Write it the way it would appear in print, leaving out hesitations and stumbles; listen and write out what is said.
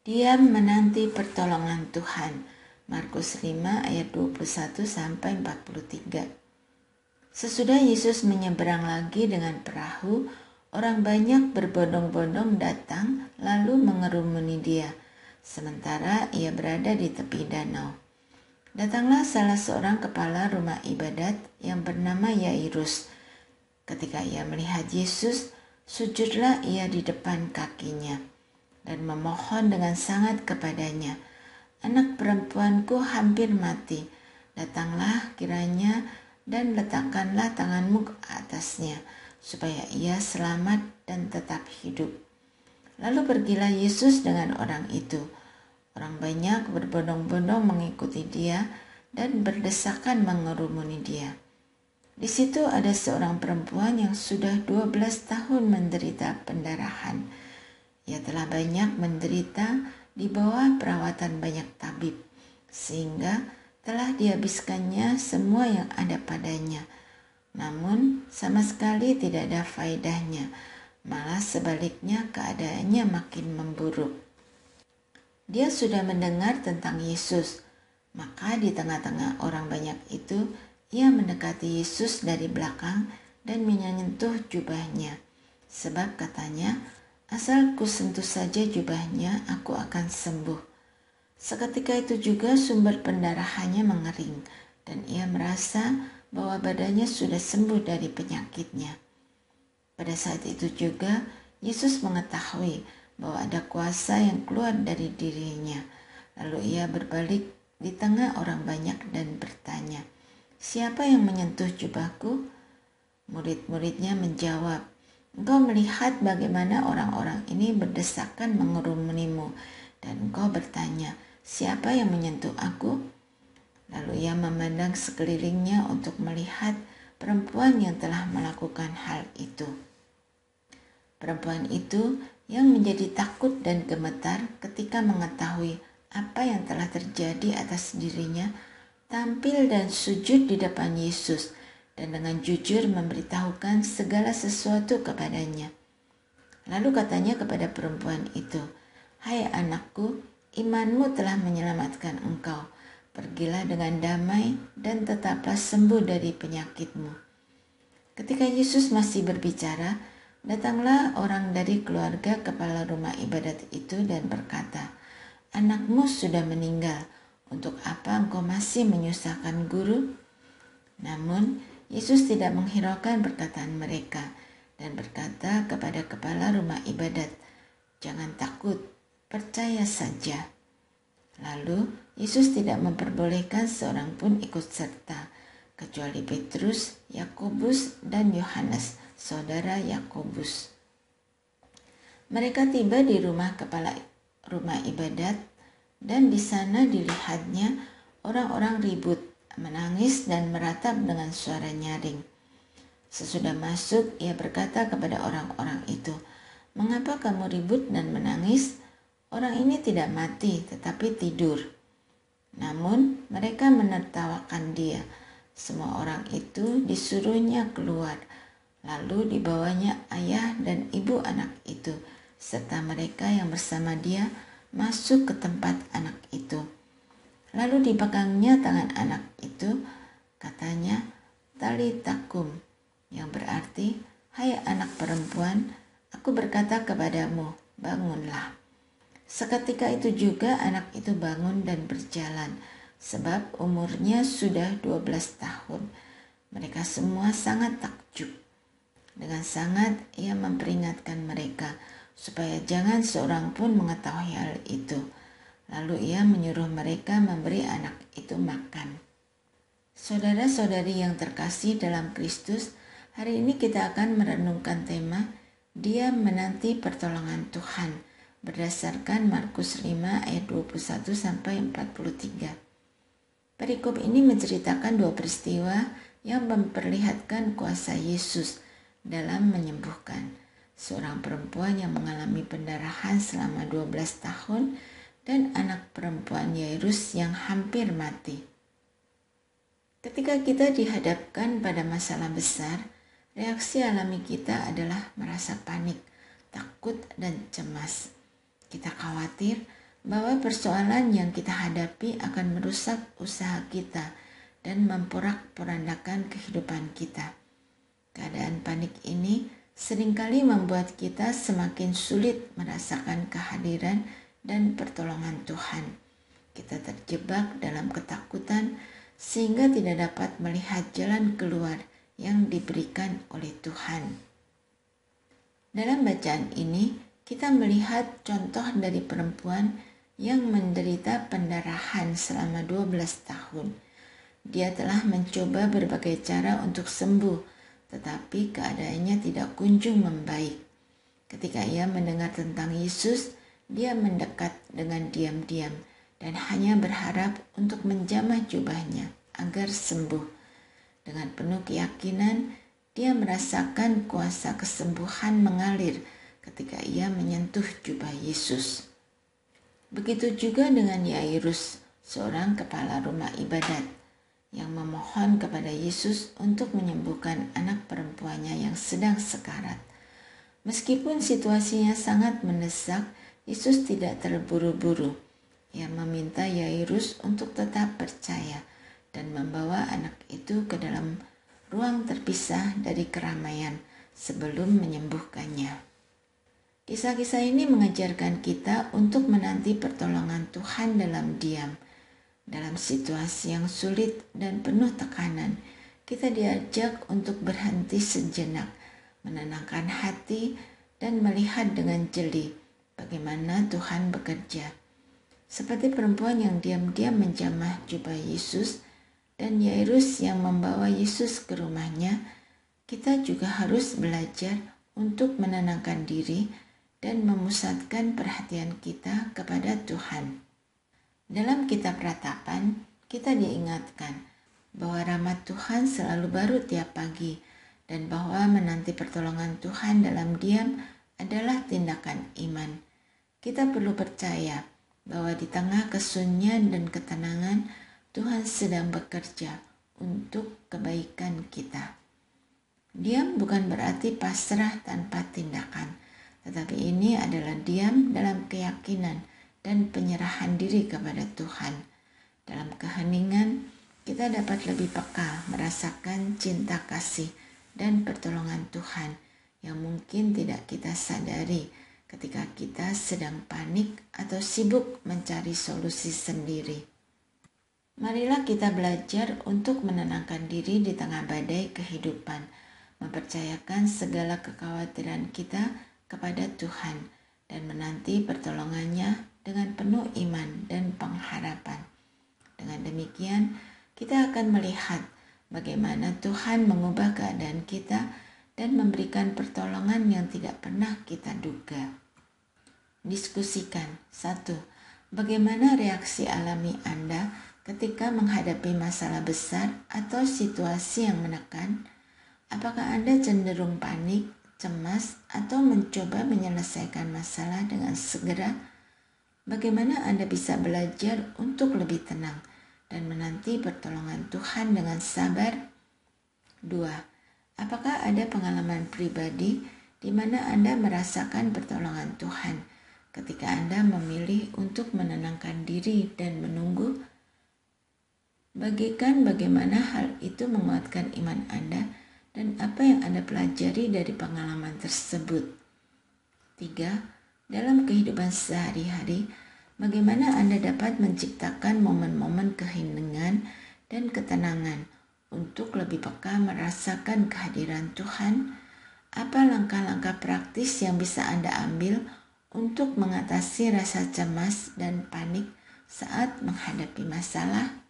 Dia menanti pertolongan Tuhan. Markus 5 ayat 21-43. Sesudah Yesus menyeberang lagi dengan perahu, orang banyak berbondong-bondong datang lalu mengerumuni dia, sementara ia berada di tepi danau. Datanglah salah seorang kepala rumah ibadat yang bernama Yairus. Ketika ia melihat Yesus, sujudlah ia di depan kakinya dan memohon dengan sangat kepadanya, "Anak perempuanku hampir mati. Datanglah kiranya dan letakkanlah tanganmu ke atasnya, supaya ia selamat dan tetap hidup." Lalu pergilah Yesus dengan orang itu. Orang banyak berbondong-bondong mengikuti dia dan berdesakan mengerumuni dia. Di situ ada seorang perempuan yang sudah 12 tahun menderita pendarahan. Ia telah banyak menderita di bawah perawatan banyak tabib, sehingga telah dihabiskannya semua yang ada padanya. Namun sama sekali tidak ada faedahnya, malah sebaliknya keadaannya makin memburuk. Dia sudah mendengar tentang Yesus, maka di tengah-tengah orang banyak itu, ia mendekati Yesus dari belakang dan menyentuh jubahnya. Sebab katanya, "Asal ku sentuh saja jubahnya, aku akan sembuh." Seketika itu juga sumber pendarahannya mengering, dan ia merasa bahwa badannya sudah sembuh dari penyakitnya. Pada saat itu juga, Yesus mengetahui bahwa ada kuasa yang keluar dari dirinya. Lalu ia berbalik di tengah orang banyak dan bertanya, "Siapa yang menyentuh jubahku?" Murid-muridnya menjawab, "Engkau melihat bagaimana orang-orang ini berdesakan mengerumunimu, dan engkau bertanya, 'Siapa yang menyentuh aku?'" Lalu ia memandang sekelilingnya untuk melihat perempuan yang telah melakukan hal itu. Perempuan itu yang menjadi takut dan gemetar ketika mengetahui apa yang telah terjadi atas dirinya, tampil dan sujud di depan Yesus dan dengan jujur memberitahukan segala sesuatu kepadanya. Lalu katanya kepada perempuan itu, "Hai anakku, imanmu telah menyelamatkan engkau. Pergilah dengan damai dan tetaplah sembuh dari penyakitmu." Ketika Yesus masih berbicara, datanglah orang dari keluarga kepala rumah ibadat itu dan berkata, "Anakmu sudah meninggal. Untuk apa engkau masih menyusahkan guru?" Namun Yesus tidak menghiraukan perkataan mereka dan berkata kepada kepala rumah ibadat, "Jangan takut, percaya saja." Lalu Yesus tidak memperbolehkan seorang pun ikut serta, kecuali Petrus, Yakobus, dan Yohanes, saudara Yakobus. Mereka tiba di rumah kepala rumah ibadat, dan di sana dilihatnya orang-orang ribut, menangis dan meratap dengan suara nyaring. Sesudah masuk, ia berkata kepada orang-orang itu, "Mengapa kamu ribut dan menangis? Orang ini tidak mati, tetapi tidur." Namun mereka menertawakan dia. Semua orang itu disuruhnya keluar, lalu dibawanya ayah dan ibu anak itu, serta mereka yang bersama dia masuk ke tempat anak itu. Lalu dipegangnya tangan anak itu, katanya, "Talita kum," yang berarti, "Hai anak perempuan, aku berkata kepadamu, bangunlah." Seketika itu juga anak itu bangun dan berjalan, sebab umurnya sudah 12 tahun. Mereka semua sangat takjub. Dengan sangat ia memperingatkan mereka, supaya jangan seorang pun mengetahui hal itu. Lalu ia menyuruh mereka memberi anak itu makan. Saudara-saudari yang terkasih dalam Kristus, hari ini kita akan merenungkan tema Dia menanti pertolongan Tuhan berdasarkan Markus 5 ayat 21-43. Perikop ini menceritakan dua peristiwa yang memperlihatkan kuasa Yesus dalam menyembuhkan. Seorang perempuan yang mengalami pendarahan selama 12 tahun dan anak perempuan Yairus yang hampir mati. Ketika kita dihadapkan pada masalah besar, reaksi alami kita adalah merasa panik, takut, dan cemas. Kita khawatir bahwa persoalan yang kita hadapi akan merusak usaha kita dan memporak-porandakan kehidupan kita. Keadaan panik ini seringkali membuat kita semakin sulit merasakan kehadiran dan pertolongan Tuhan. Kita terjebak dalam ketakutan sehingga tidak dapat melihat jalan keluar yang diberikan oleh Tuhan. Dalam bacaan ini, kita melihat contoh dari perempuan yang menderita pendarahan selama 12 tahun. Dia telah mencoba berbagai cara untuk sembuh, tetapi keadaannya tidak kunjung membaik. Ketika ia mendengar tentang Yesus, dia mendekat dengan diam-diam dan hanya berharap untuk menjamah jubahnya agar sembuh. Dengan penuh keyakinan, dia merasakan kuasa kesembuhan mengalir ketika ia menyentuh jubah Yesus. Begitu juga dengan Yairus, seorang kepala rumah ibadat, yang memohon kepada Yesus untuk menyembuhkan anak perempuannya yang sedang sekarat. Meskipun situasinya sangat mendesak, Yesus tidak terburu-buru. Ia meminta Yairus untuk tetap percaya dan membawa anak itu ke dalam ruang terpisah dari keramaian sebelum menyembuhkannya. Kisah-kisah ini mengajarkan kita untuk menanti pertolongan Tuhan dalam diam. Dalam situasi yang sulit dan penuh tekanan, kita diajak untuk berhenti sejenak, menenangkan hati, dan melihat dengan jeli bagaimana Tuhan bekerja. Seperti perempuan yang diam-diam menjamah jubah Yesus dan Yairus yang membawa Yesus ke rumahnya, kita juga harus belajar untuk menenangkan diri dan memusatkan perhatian kita kepada Tuhan. Dalam kitab Ratapan, kita diingatkan bahwa rahmat Tuhan selalu baru tiap pagi dan bahwa menanti pertolongan Tuhan dalam diam adalah tindakan iman. Kita perlu percaya bahwa di tengah kesunyian dan ketenangan, Tuhan sedang bekerja untuk kebaikan kita. Diam bukan berarti pasrah tanpa tindakan, tetapi ini adalah diam dalam keyakinan dan penyerahan diri kepada Tuhan. Dalam keheningan, kita dapat lebih peka merasakan cinta kasih dan pertolongan Tuhan yang mungkin tidak kita sadari ketika kita sedang panik atau sibuk mencari solusi sendiri. Marilah kita belajar untuk menenangkan diri di tengah badai kehidupan, mempercayakan segala kekhawatiran kita kepada Tuhan dan menanti pertolongannya dengan penuh iman dan pengharapan. Dengan demikian, kita akan melihat bagaimana Tuhan mengubah keadaan kita dan memberikan pertolongan yang tidak pernah kita duga. Diskusikan. 1. Bagaimana reaksi alami Anda ketika menghadapi masalah besar atau situasi yang menekan? Apakah Anda cenderung panik, cemas, atau mencoba menyelesaikan masalah dengan segera? Bagaimana Anda bisa belajar untuk lebih tenang dan menanti pertolongan Tuhan dengan sabar? 2. Apakah ada pengalaman pribadi di mana Anda merasakan pertolongan Tuhan ketika Anda memilih untuk menenangkan diri dan menunggu? Bagikan bagaimana hal itu menguatkan iman Anda dan apa yang Anda pelajari dari pengalaman tersebut. 3. Dalam kehidupan sehari-hari, bagaimana Anda dapat menciptakan momen-momen keheningan dan ketenangan untuk lebih peka merasakan kehadiran Tuhan? Apa langkah-langkah praktis yang bisa Anda ambil untuk mengatasi rasa cemas dan panik saat menghadapi masalah?